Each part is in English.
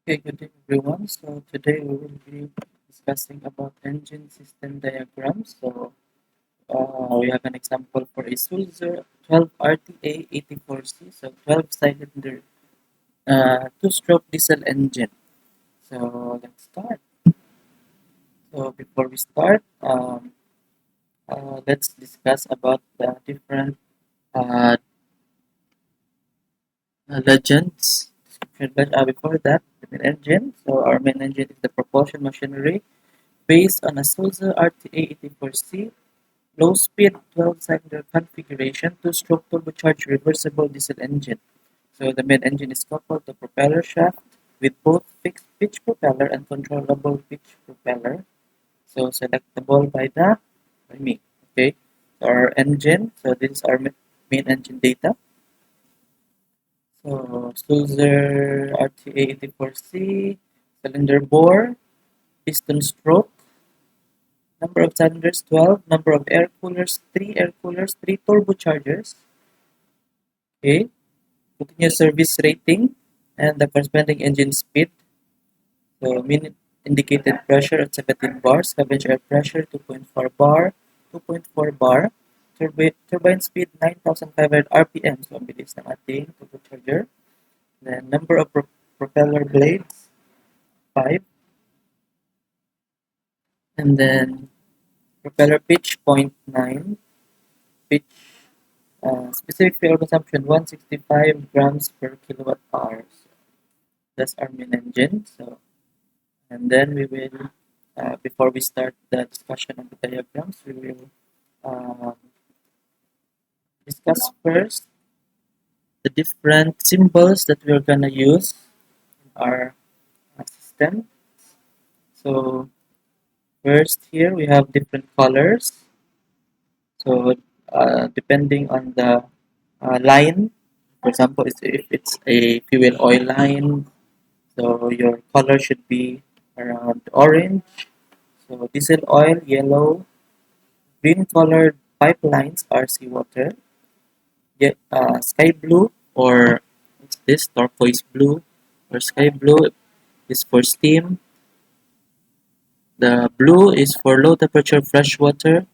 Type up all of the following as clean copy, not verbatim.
Okay, good day everyone. So today we will be discussing about engine system diagrams. We have an example for a Sulzer 12 RTA 84C, so 12-cylinder two-stroke diesel engine. So let's start. So before we start, let's discuss about the different uh, legends. Before that, the main engine. So our main engine is the propulsion machinery based on a Sulzer RTA 84C low-speed 12-cylinder configuration two-stroke turbocharged reversible diesel engine. So the main engine is coupled to propeller shaft with both fixed pitch propeller and controllable pitch propeller. So selectable by me. Okay. So our engine. So this is our main engine data. So Sulzer RTA 84C cylinder bore, piston stroke, number of cylinders 12, number of air coolers, 3 turbochargers, okay, continuous service rating, and the corresponding engine speed. So minute indicated pressure at 17 bar, scavenge air pressure 2.4 bar, turbine speed 9,500 RPM. So ang bilis ng ating turbocharger. Then number of propeller blades 5, and then propeller pitch 0.9, pitch specific fuel consumption 165 grams per kilowatt hour. So that's our main engine. So and then we will, before we start the discussion of the diagrams, we will discuss first the different symbols that we're gonna use in our system. So first here we have different colors. So depending on the line, for example, if it's a fuel oil line, so your color should be around orange. So diesel oil, yellow, green colored pipelines are seawater. Sky blue or what's this turquoise blue or sky blue is for steam. The blue is for low temperature freshwater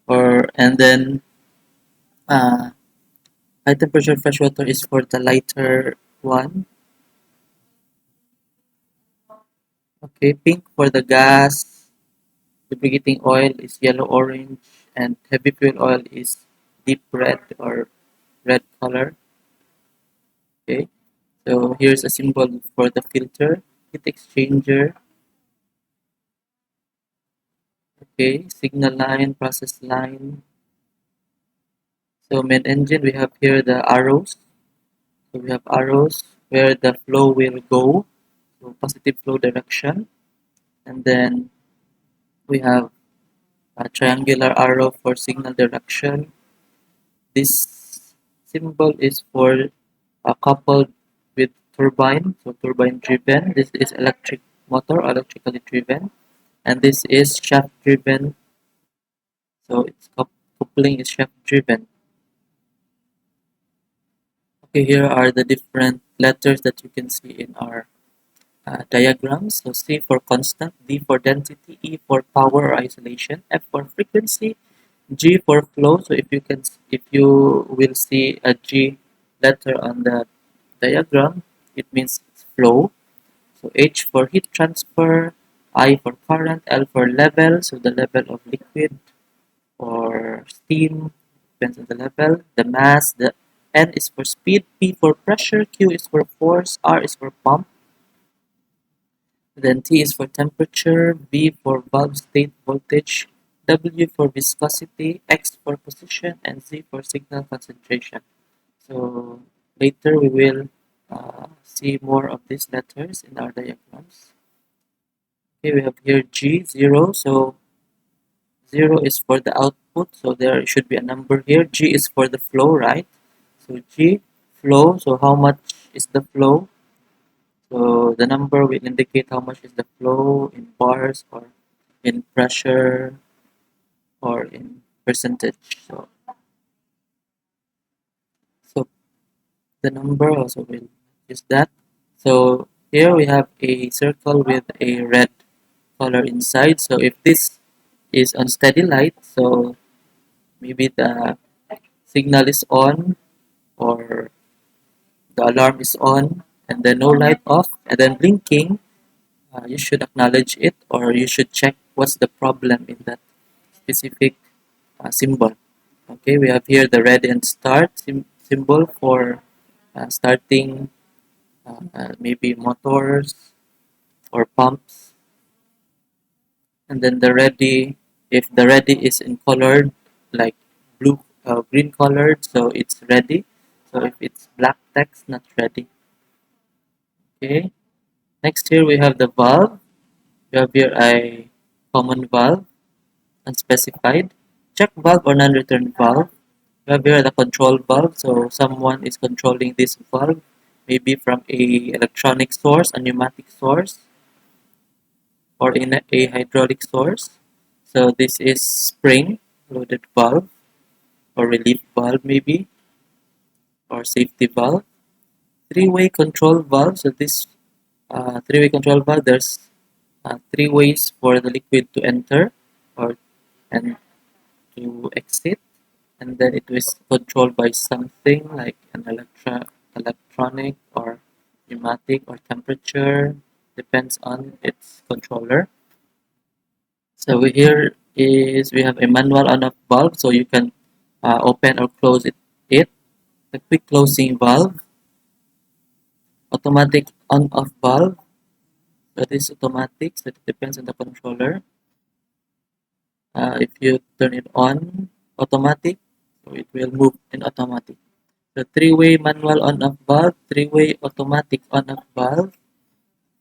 or and then uh, high temperature freshwater is for the lighter one. Okay, pink for the gas. Lubricating oil is yellow orange and heavy fuel oil is deep red or red color. Okay, so here's a symbol for the filter, heat exchanger. Okay, signal line, process line. So main engine, we have here the arrows. So we have arrows where the flow will go, so positive flow direction. And then we have a triangular arrow for signal direction. This symbol is for coupled with turbine, so turbine driven. This is electric motor, electrically driven. And this is shaft driven, so its coupling is shaft driven. Okay, here are the different letters that you can see in our diagrams. So C for constant, D for density, E for power or isolation, F for frequency, G for flow. So if you will see a G letter on the diagram, it means it's flow. So H for heat transfer, I for current, L for level, so the level of liquid or steam, depends on the level. The mass, the N is for speed, P for pressure, Q is for force, R is for pump. Then T is for temperature, V for valve state voltage, W for viscosity, X for position, and Z for signal concentration. So later we will see more of these letters in our diagrams. Okay, we have here G, 0. So 0 is for the output, so there should be a number here. G is for the flow, right? So G, flow, so how much is the flow? So the number will indicate how much is the flow in bars or in pressure or in percentage. So the number also will use that. So Here we have a circle with a red color inside. So if this is on steady light, so maybe the signal is on or the alarm is on and then no light off and then blinking, you should acknowledge it or you should check what's the problem in that specific symbol. Okay, we have here the ready and start symbol for starting maybe motors or pumps, and then the ready, if the ready is in colored like blue, green colored, so it's ready. So if it's black text, not ready. Okay, next here we have the valve. We have here a common valve, unspecified, check valve or non-return valve. We have here the control valve, so someone is controlling this valve, maybe from a electronic source, a pneumatic source, or in a hydraulic source. So this is spring loaded valve or relief valve maybe, or safety valve. Three-way control valve. So this three-way control valve, there's three ways for the liquid to enter or and to exit, and then it was controlled by something like an electronic or pneumatic or temperature, depends on its controller. So here is we have a manual on-off valve, so you can open or close it. The quick closing valve, automatic on-off valve, that is automatic, so it depends on the controller. If you turn it on, automatic, so it will move in automatic. The three-way manual on-off valve, three-way automatic on-off valve,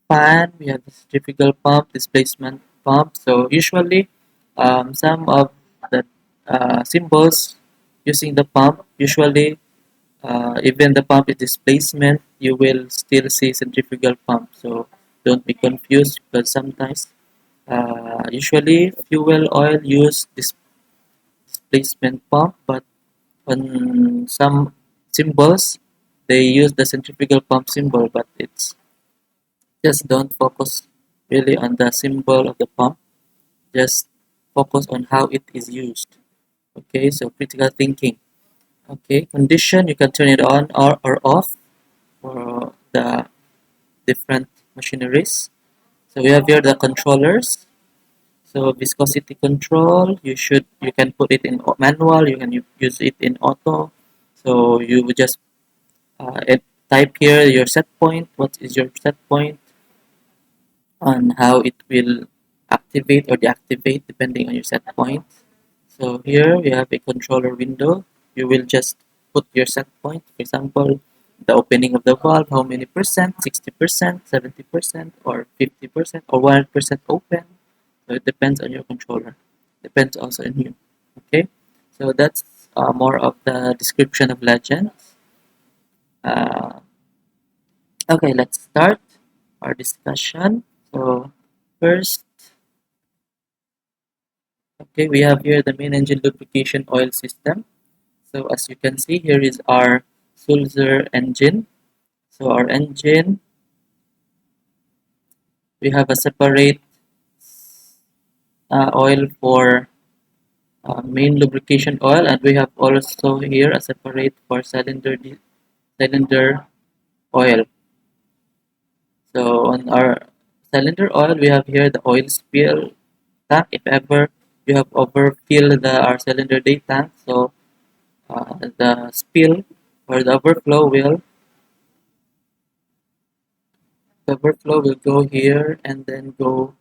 fan, we have the centrifugal pump, displacement pump. So usually, some of the symbols using the pump, usually even the pump is displacement, you will still see centrifugal pump. So don't be confused because sometimes, usually fuel oil use displacement pump, but on some symbols they use the centrifugal pump symbol, but it's just don't focus really on the symbol of the pump, just focus on how it is used. Okay, so critical thinking. Okay, condition, you can turn it on or off for the different machineries. So we have here the controllers. So viscosity control, you can put it in manual, you can use it in auto. So you would just type here your set point, what is your set point, on how it will activate or deactivate depending on your set point. So here we have a controller window. You will just put your set point. For example, the opening of the valve, how many percent, 60%, 70%, or 50%, or 100% open. So it depends on your controller. Depends also on you. Okay, so that's more of the description of legends. Uh, okay, let's start our discussion. So first, okay, we have here the main engine lubrication oil system. So as you can see, here is our Sulzer engine. So our engine, we have a separate oil for main lubrication oil, and we have also here a separate for cylinder oil. So on our cylinder oil, we have here the oil spill tank. If ever you have overfilled our cylinder day tank, so the spill or the overflow will go here and then go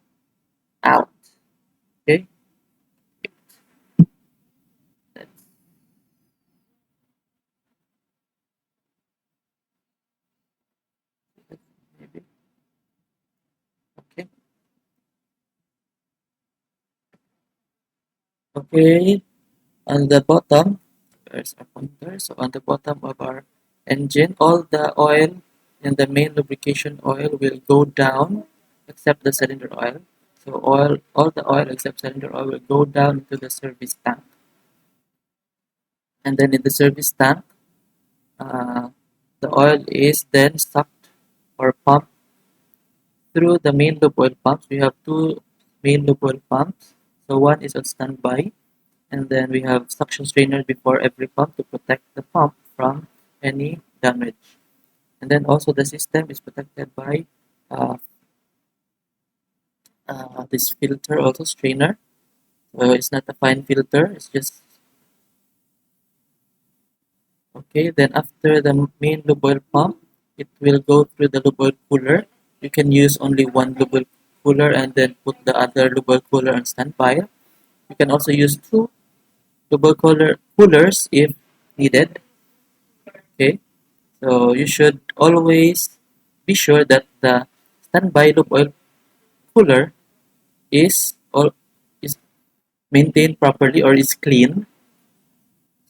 out. Okay, that's maybe okay. Okay, on the bottom, there's a pointer. So on the bottom of our engine, all the oil in the main lubrication oil will go down except the cylinder oil. So all the oil except cylinder oil will go down into the service tank. And then in the service tank, uh, the oil is then sucked or pumped through the main loop oil pumps. We have two main loop oil pumps. So one is on standby, and then we have suction strainer before every pump to protect the pump from any damage. And then also the system is protected by uh, this filter, also strainer. So it's not a fine filter, it's just okay. Then after the main lube oil pump, it will go through the lube oil cooler. You can use only one lube oil cooler and then put the other lube oil cooler on standby. You can also use two lube oil coolers if needed. Okay, so you should always be sure that the standby lube oil cooler is all is maintained properly or is clean,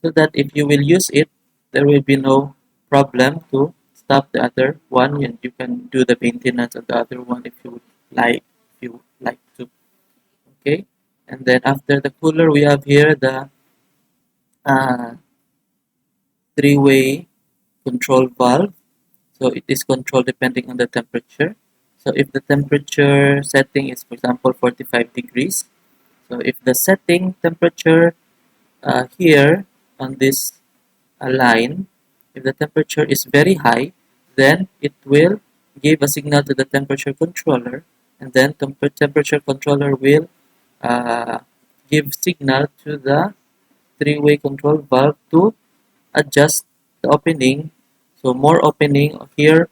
so that if you will use it, there will be no problem to stop the other one, and you can do the maintenance of the other one if you would like, to. Okay, and then after the cooler, we have here the uh, three-way control valve. So it is controlled depending on the temperature. So if the temperature setting is, for example, 45 degrees, so if the setting temperature here on this line, if the temperature is very high, then it will give a signal to the temperature controller, and then temperature controller will uh, give signal to the three-way control valve to adjust the opening, so more opening here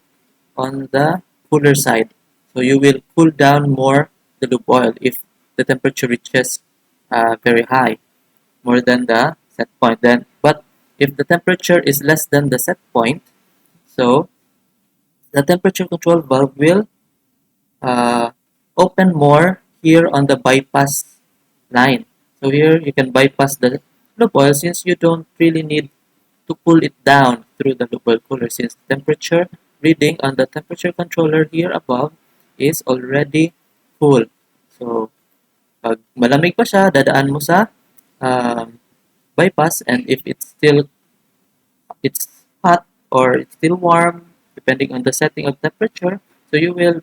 on the cooler side. So you will cool down more the lube oil if the temperature reaches very high, more than the set point. Then, but if the temperature is less than the set point, so the temperature control valve will uh, open more here on the bypass line. So here you can bypass the lube oil since you don't really need to cool it down through the lube oil cooler, since temperature reading on the temperature controller here above is already cool. So pag malamig pa siya, dadaan mo sa um, bypass, and if it's hot or it's still warm depending on the setting of temperature, so you will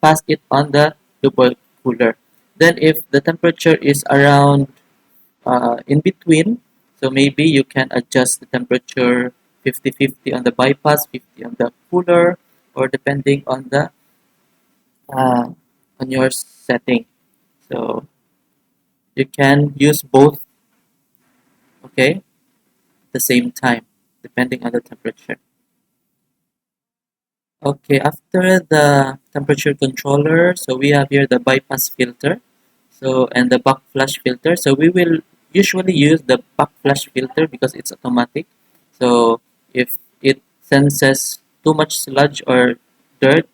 pass it on the double cooler. Then if the temperature is around in between, so maybe you can adjust the temperature 50-50 on the bypass, 50 on the cooler, or depending uh, on your setting. So you can use both, okay, at the same time depending on the temperature. Okay, after the temperature controller, so we have here the bypass filter, so and the buck flush filter. So we will usually use the buck flush filter because it's automatic. So if it senses too much sludge or dirt,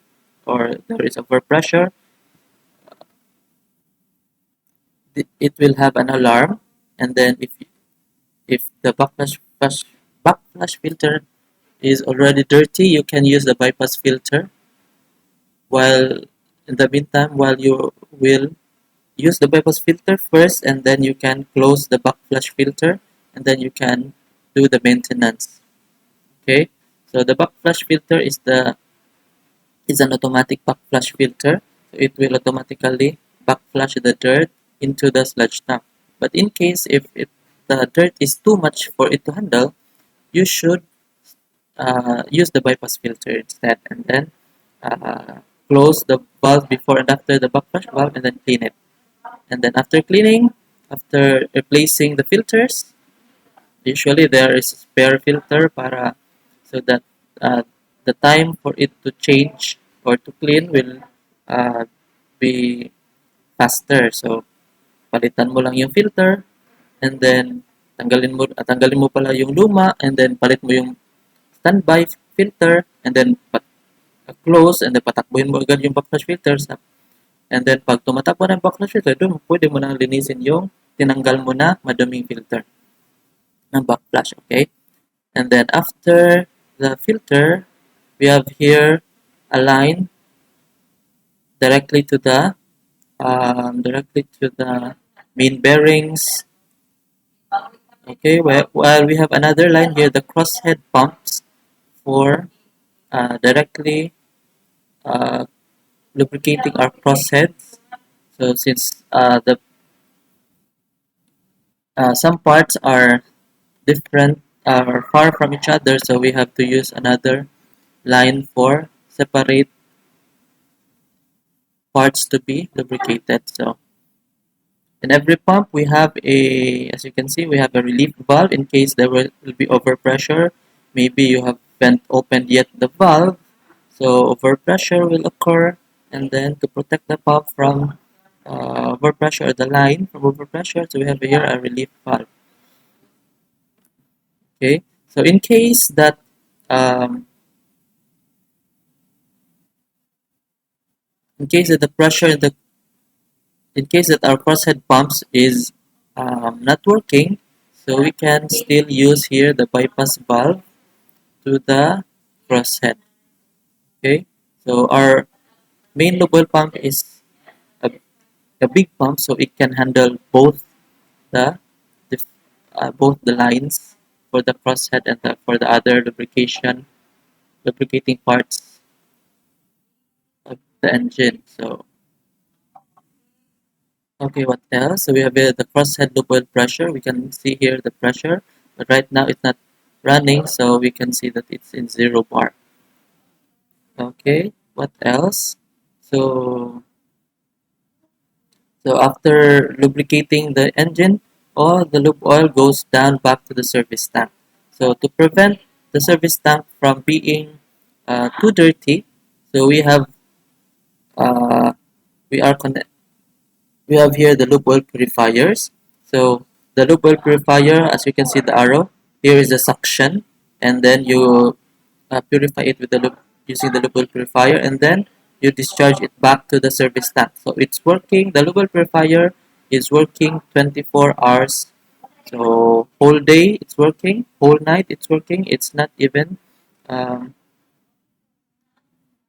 or there is overpressure, it will have an alarm. And then if the buck flush filter is already dirty, you can use the bypass filter, while in the meantime, while you will use the bypass filter first, and then you can close the backflush filter, and then you can do the maintenance. Okay, so the backflush filter is an automatic backflush filter, so it will automatically backflush the dirt into the sludge tank. But in case if the dirt is too much for it to handle, you should use the bypass filter instead, and then uh, close the valve before and after the backflush valve, and then clean it. And then after cleaning, after replacing the filters, usually there is a spare filter para so that uh, the time for it to change or to clean will uh, be faster. So palitan mo lang yung filter, and then tanggalin mo pala yung luma, and then palit mo yung standby filter, and then close, and then patakbuhin mo agad yung backflush filter. And then pag tumatakbo ng backflush filter, doon pwede mo nang linisin yung tinanggal mo na maduming filter ng backflush, okay? And then after the filter, we have here a line directly to the main bearings. Okay, while we have another line here, the crosshead pumps for directly uh, lubricating our crossheads. So since the some parts are different or far from each other, so we have to use another line for separate parts to be lubricated. So in every pump, we have as you can see, we have a relief valve in case there will be overpressure. Maybe you haven't opened yet the valve, so overpressure will occur, and then to protect the pump from overpressure, the line from overpressure, so we have here a relief valve. Okay, so um, in case that the pressure in case that our crosshead pumps is not working, so we can still use here the bypass valve to the crosshead. Okay, so our main loop oil pump is a, a big pump, so it can handle the, the both the lines for the crosshead and for the other lubricating parts of the engine. So okay, what else? So we have here the crosshead loop oil pressure. We can see here the pressure, but right now it's not running, so we can see that it's in 0 bar. Okay, what else? So after lubricating the engine, all the lube oil goes down back to the service tank. So to prevent the service tank from being too dirty, so uh, we are connect we have here the lube oil purifiers. So the lube oil purifier, as you can see the arrow, here is a suction, and then you purify it with the lube using the lube oil purifier, and then you discharge it back to the service tank. So it's working. The lube oil purifier is working 24 hours. So whole day it's working, whole night it's working. It's not even um,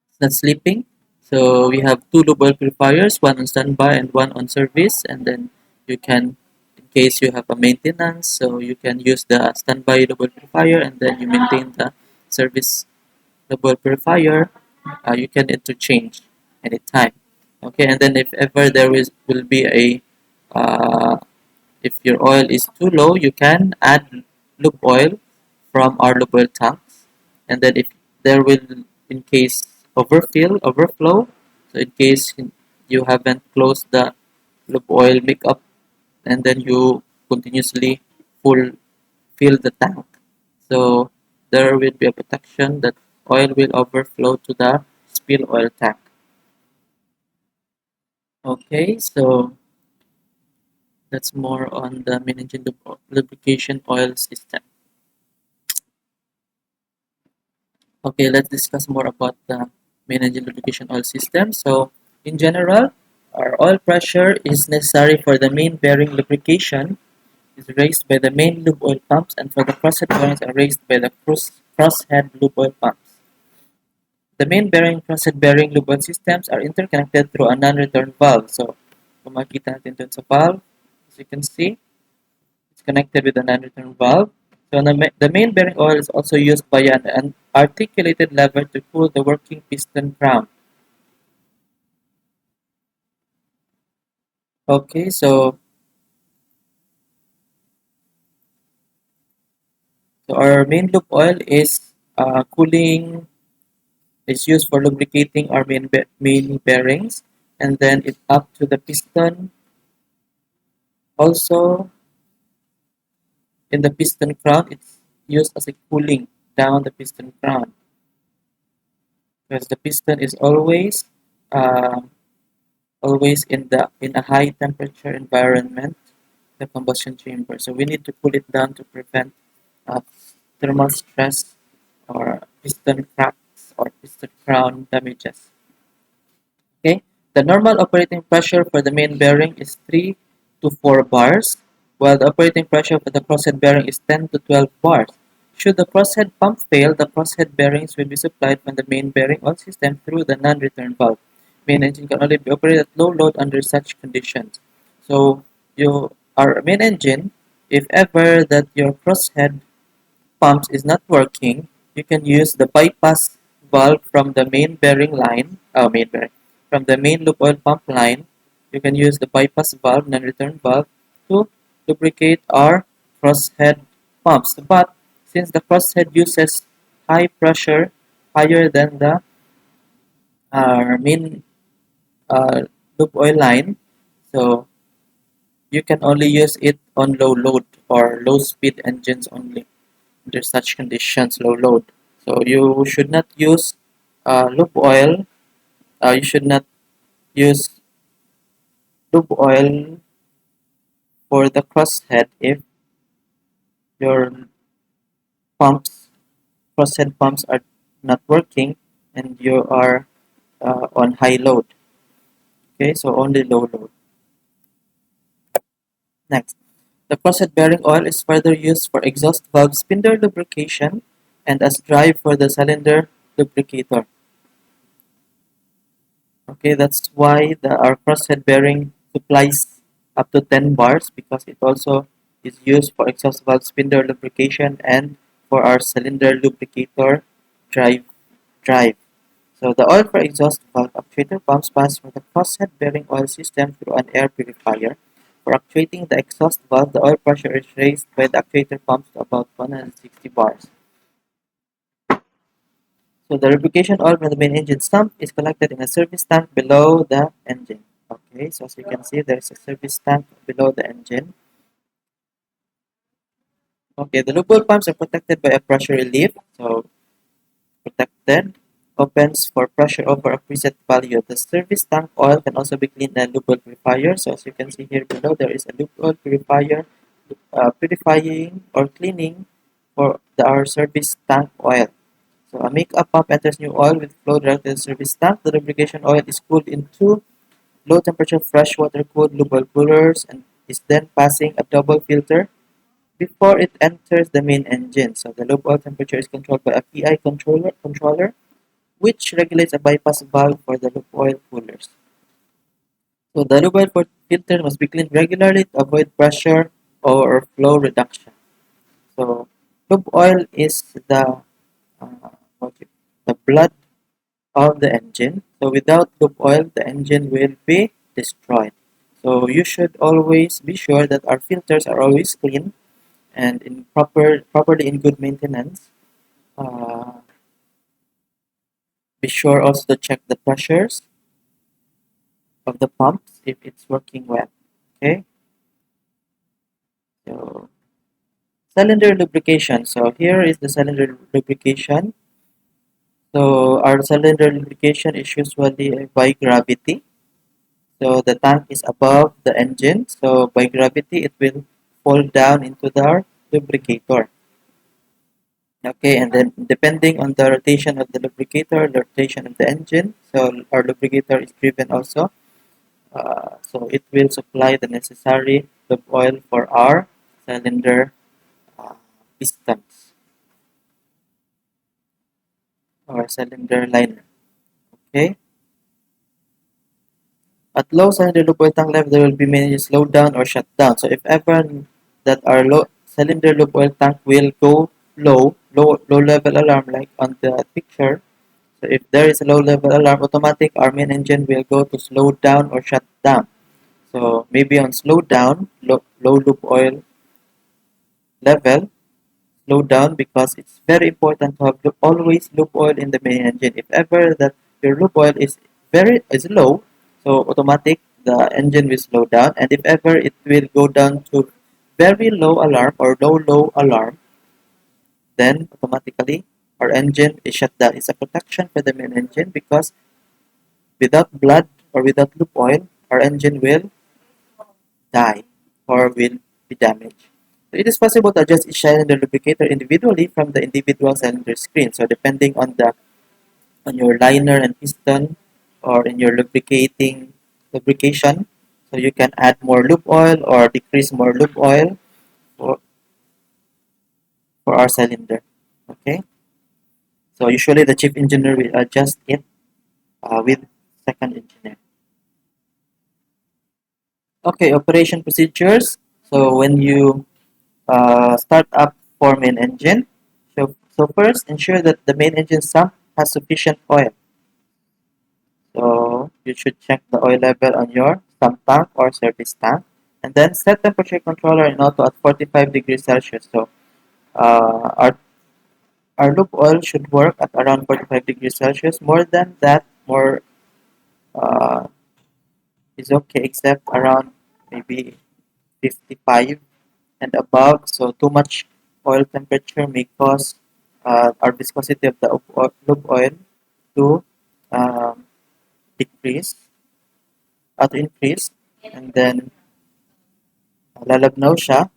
it's not sleeping. So we have two lube oil purifiers, one on standby and one on service, and then you can, in case you have a maintenance, so you can use the standby lube oil purifier, and then you maintain the service lube oil purifier. You can interchange anytime. Okay, and then if ever will be a uh, if your oil is too low, you can add lube oil from our lube oil tanks. And then if there will, in case overflow, so in case you haven't closed the lube oil makeup, and then you continuously full fill the tank. So there will be a protection that oil will overflow to the spill oil tank. Okay, so that's more on the main engine lubrication oil system. Okay, let's discuss more about the main engine lubrication oil system. So, in general, our oil pressure is necessary for the main bearing lubrication is raised by the main lube oil pumps, and for the crosshead bearings are raised by the crosshead lube oil pumps. The main bearing crosshead bearing lube oil systems are interconnected through a non-return valve. So, kung makita natin dun sa valve, as you can see, it's connected with a non-return valve. So the main bearing oil is also used by an articulated lever to cool the working piston crown. Okay, so our main loop oil is cooling is used for lubricating our main bearings, and then it's up to the piston. Also, in the piston crown, it's used as a cooling down the piston crown because the piston is uh, always in a high temperature environment, the combustion chamber. So we need to cool it down to prevent uh, thermal stress or piston cracks or piston crown damages. Okay, the normal operating pressure for the main bearing is 3 to 4 bars, while the operating pressure for the crosshead bearing is 10 to 12 bars. Should the crosshead pump fail, the crosshead bearings will be supplied from the main bearing oil system through the non-return valve. Main engine can only be operated at low load under such conditions. So, our main engine, if ever that your crosshead pumps is not working, you can use the bypass valve from the main bearing line, main bearing, from the main loop oil pump line, you can use the bypass valve, non-return valve, to lubricate our crosshead pumps. But since the crosshead uses high pressure, higher than the main uh, loop oil line, so you can only use it on low load or low speed engines only. Under such conditions, low load. So you should not use lube oil. You should not use lube oil for the crosshead if your pumps, crosshead pumps are not working and you are on high load. Okay, so only low load. Next, the crosshead bearing oil is further used for exhaust valve spindle lubrication and as drive for the cylinder lubricator. Okay, that's why our crosshead bearing supplies up to 10 bars because it also is used for exhaust valve spindle lubrication and for our cylinder lubricator drive. drive. So the oil for exhaust valve actuator pumps pass from the crosshead bearing oil system through an air purifier. For actuating the exhaust valve, the oil pressure is raised by the actuator pumps to about 160 bars. So the lubrication oil from the main engine sump is collected in a service tank below the engine. Okay, so as you can see, there's a service tank below the engine. Okay, the lube oil pumps are protected by a pressure relief. So protected opens for pressure over a preset value. The service tank oil can also be cleaned in a lube oil purifier. So as you can see here below, there is a lube oil purifier purifying or cleaning for our service tank oil. So a makeup pump enters new oil with flow directly to the service tank. The lubrication oil is cooled in two low temperature freshwater cooled lube oil coolers and is then passing a double filter before it enters the main engine. So the lube oil temperature is controlled by a PI controller which regulates a bypass valve for the lube oil coolers. So the lube oil filter must be cleaned regularly to avoid pressure or flow reduction. So lube oil is uh, the blood of the engine. So without lube oil, the engine will be destroyed. So you should always be sure that our filters are always clean and properly in good maintenance. Uh, be sure also to check the pressures of the pumps if it's working well. Okay. So cylinder lubrication. So here is the cylinder lubrication. So our cylinder lubrication is usually by gravity. So the tank is above the engine. So by gravity, it will fall down into the lubricator. Okay, and then depending on the rotation of the lubricator, the rotation of the engine, so our lubricator is driven also. So it will supply the necessary lube oil for our cylinder uh, pistons or cylinder liner. Okay. At low cylinder lube oil tank level, there will be many slow down or shut down. So if ever that our low cylinder lube oil tank will go low level alarm like on the picture. So if there is a low level alarm, automatic our main engine will go to slow down or shut down. So maybe on slow down, low lube oil level, slow down because it's very important to have always lube oil in the main engine. If ever that your lube oil is low, so automatic the engine will slow down, and if ever it will go down to very low alarm or low alarm, then automatically our engine is shut down. It's a protection for the main engine because without blood or without lube oil, our engine will die or will be damaged. So it is possible to adjust each cylinder lubricator individually from the individual cylinder screen. So depending on your liner and piston or in your lubrication, so you can add more lube oil or decrease more lube oil for, for our cylinder. Okay. So usually the chief engineer will adjust it with second engineer. Okay, operation procedures. So when you start up for main engine. So first, ensure that the main engine sump has sufficient oil. So you should check the oil level on your sump tank or service tank. And then set temperature controller in auto at 45 degrees Celsius. So our lube oil should work at around 45 degrees Celsius. More than that, more uh, is okay, except around maybe 55 and above. So too much oil temperature may cause our viscosity of the lube oil to um, decrease, to increase, and then lalabnaw siya,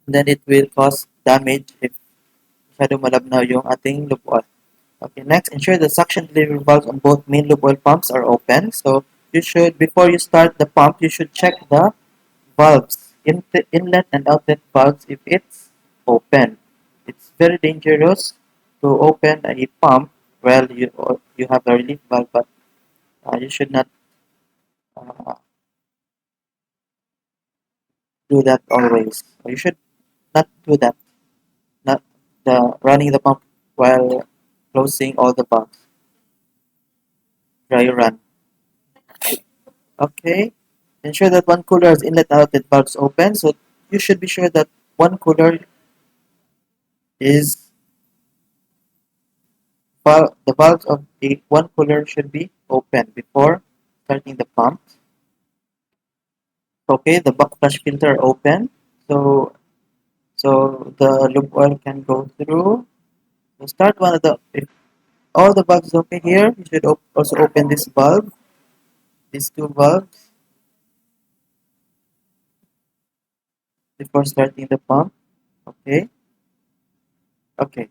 then it will cause damage if masyado malabnaw yung ating lube oil. Okay, next, ensure the suction delivery valves on both main lube oil pumps are open. So you should, before you start the pump, you should check the valves, inlet and outlet valves if it's open. It's very dangerous to open a pump while you have a relief valve, but you should not uh, do that always. You should not do that, not the running the pump while closing all the valves. Dry run. Okay. Ensure that one cooler has inlet and outlet valves open. So you should be sure that one cooler is the valves of the one cooler should be open before starting the pump. Okay, the backflush filter open. So the lube oil can go through. So start one of the if all the valves is okay here, you should also open this valve, these two valves before starting the pump. Okay. Okay.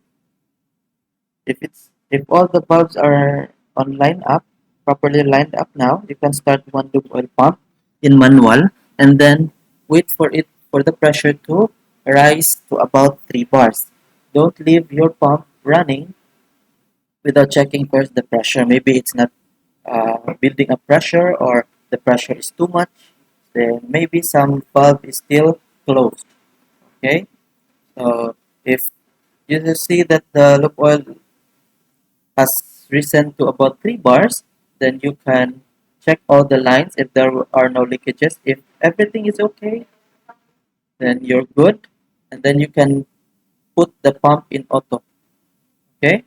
If all the valves are on line up, properly lined up now, you can start one lube oil pump in manual and then wait for it for the pressure to rise to about 3 bars. Don't leave your pump running without checking first the pressure. Maybe it's not building up pressure or the pressure is too much. Then maybe some valve is still closed. Okay, so if you see that the lube oil has risen to about 3 bars, then you can check all the lines if there are no leakages. If everything is okay, then you're good. And then you can put the pump in auto. Okay?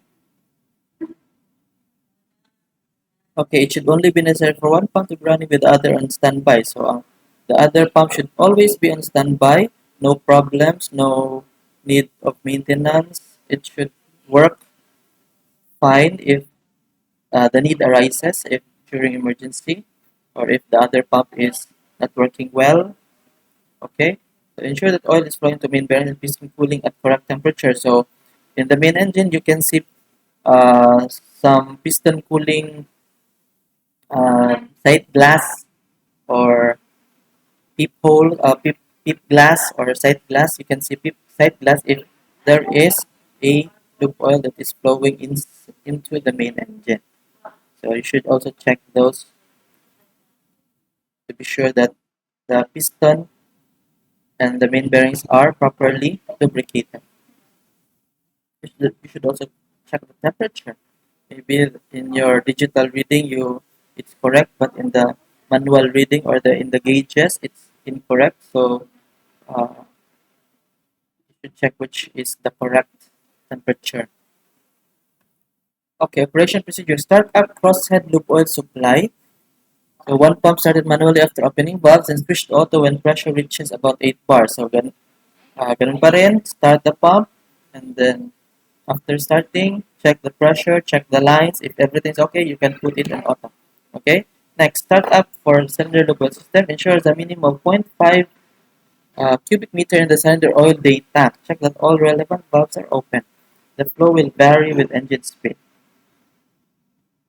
Okay, it should only be necessary for one pump to be running with the other on standby. So the other pump should always be on standby. No problems, no need of maintenance. It should work fine if the need arises if during emergency or if the other pump is not working well. Okay, so ensure that oil is flowing to main bearing and piston cooling at correct temperature. So in the main engine, you can see some piston cooling side glass or peephole, peep glass or side glass. You can see peep side glass if there is a lube oil that is flowing into the main engine. So you should also check those to be sure that the piston and the main bearings are properly lubricated. You should also check the temperature. Maybe in your digital reading it's correct, but in the manual reading or in the gauges it's incorrect. So you should check which is the correct temperature. Okay, operation procedure. Start up crosshead loop oil supply. So one pump started manually after opening valves and switched auto when pressure reaches about 8 bars. So ganun pa rin, start the pump and then after starting, check the pressure, check the lines. If everything's okay, you can put it in auto. Okay? Next, start up for cylinder lubricant system. Ensures a minimum of 0.5 cubic meter in the cylinder oil day tank. Check that all relevant valves are open. The flow will vary with engine speed.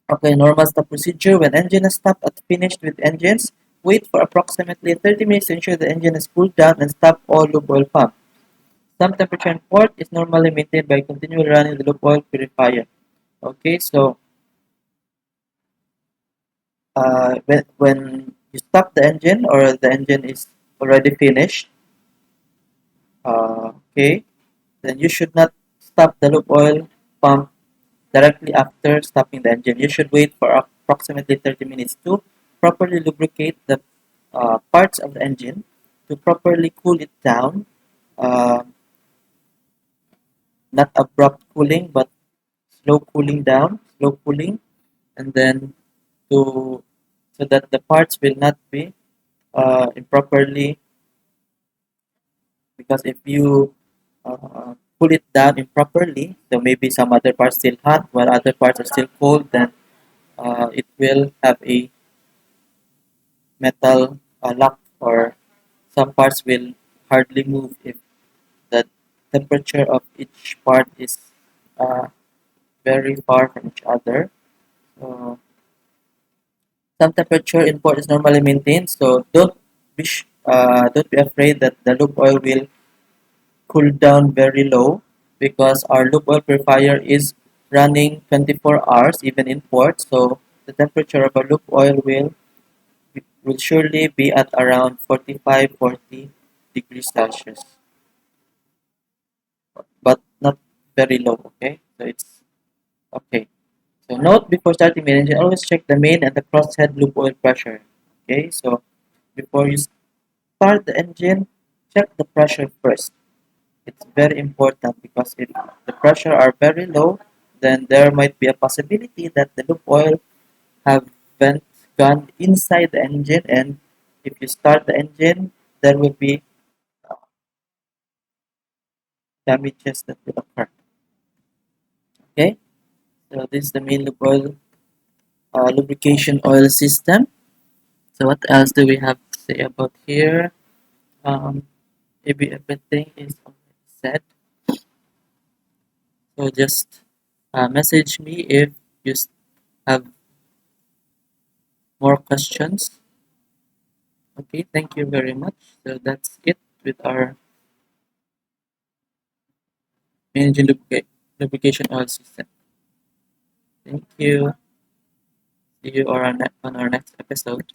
Okay, normal stop procedure. When engine is stopped at finished with engines, wait for approximately 30 minutes to ensure the engine is cooled down and stop all lube oil pump. Some temperature in port is normally maintained by continually running the lube oil purifier. Okay, so when you stop the engine or the engine is already finished, okay, then you should not stop the lube oil pump directly after stopping the engine. You should wait for approximately 30 minutes to properly lubricate the parts of the engine, to properly cool it down, uh, not abrupt cooling, but slow cooling, and then to so that the parts will not be improperly, because if you cool it down improperly, so maybe some other parts still hot while other parts are still cold, then it will have a metal lock, or some parts will hardly move if the temperature of each part is uh, very far from each other. So some temperature in port is normally maintained, so don't be afraid that the lube oil will cool down very low, because our lube oil purifier is running 24 hours even in port, so the temperature of a lube oil will surely be at around 45-40 degrees Celsius, but not very low. Okay, so it's okay. So note, before starting main engine, always check the main and the crosshead lube oil pressure. Okay, so before you start the engine, check the pressure first. It's very important, because if the pressure are very low, then there might be a possibility that the lube oil haven't gone inside the engine, and if you start the engine, there will be damages that will occur. Okay, so this is the main lube oil lubrication oil system. So what else do we have to say about here? Maybe everything is already said. So just message me if you have more questions. Okay, thank you very much. So that's it with our engine lubrication oil system. Thank you. See you on our next episode.